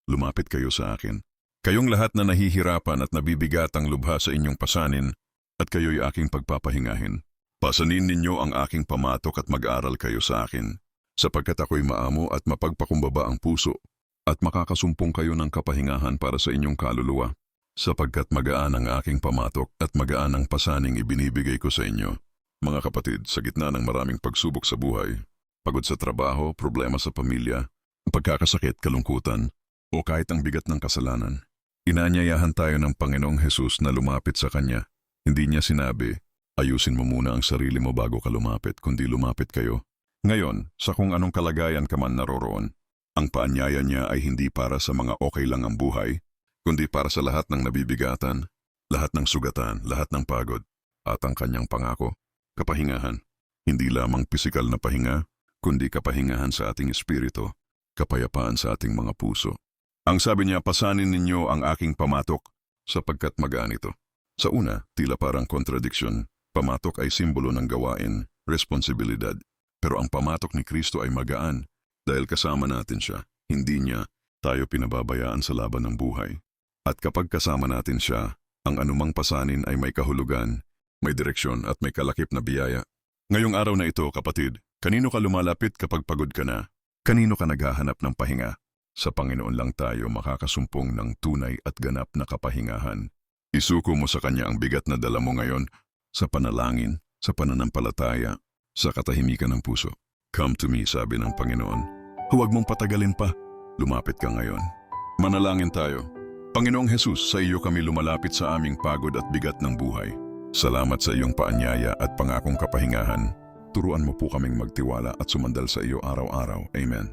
lumapit kayo sa akin. Kayong lahat na nahihirapan at nabibigat ang lubha sa inyong pasanin, at kayo'y aking pagpapahingahin. Pasanin ninyo ang aking pamatok at mag-aral kayo sa akin, sapagkat ako'y maamo at mapagpakumbaba ang puso, at makakasumpong kayo ng kapahingahan para sa inyong kaluluwa, sapagkat magaan ang aking pamatok at magaan ang pasaning ibinibigay ko sa inyo. Mga kapatid, sa gitna ng maraming pagsubok sa buhay, pagod sa trabaho, problema sa pamilya, pagkakasakit, kalungkutan, o kahit ang bigat ng kasalanan, inaanyayahan tayo ng Panginoong Hesus na lumapit sa Kanya. Hindi niya sinabi, ayusin mo muna ang sarili mo bago ka lumapit, kundi lumapit kayo. Ngayon, sa kung anong kalagayan ka man naroroon, ang paanyaya niya ay hindi para sa mga okay lang ang buhay, kundi para sa lahat ng nabibigatan, lahat ng sugatan, lahat ng pagod, at ang Kanyang pangako, kapahingahan. Hindi lamang pisikal na pahinga, kundi kapahingahan sa ating espiritu, kapayapaan sa ating mga puso. Ang sabi niya, pasanin ninyo ang aking pamatok, sapagkat magaan ito. Sa una, tila parang contradiction. Pamatok ay simbolo ng gawain, responsibilidad. Pero ang pamatok ni Kristo ay magaan dahil kasama natin siya. Hindi niya tayo pinababayaan sa laban ng buhay. At kapag kasama natin siya, ang anumang pasanin ay may kahulugan, may direksyon at may kalakip na biyaya. Ngayong araw na ito, kapatid, kanino ka lumalapit kapag pagod ka na? Kanino ka naghahanap ng pahinga? Sa Panginoon lang tayo makakasumpong ng tunay at ganap na kapahingahan. Isuko mo sa Kanya ang bigat na dala mo ngayon sa panalangin, sa pananampalataya, sa katahimikan ng puso. Come to me, sabi ng Panginoon. Huwag mong patagalin pa. Lumapit ka ngayon. Manalangin tayo. Panginoong Hesus, sa iyo kami lumalapit sa aming pagod at bigat ng buhay. Salamat sa iyong paanyaya at pangakong kapahingahan. Turuan mo po kaming magtiwala at sumandal sa iyo araw-araw. Amen.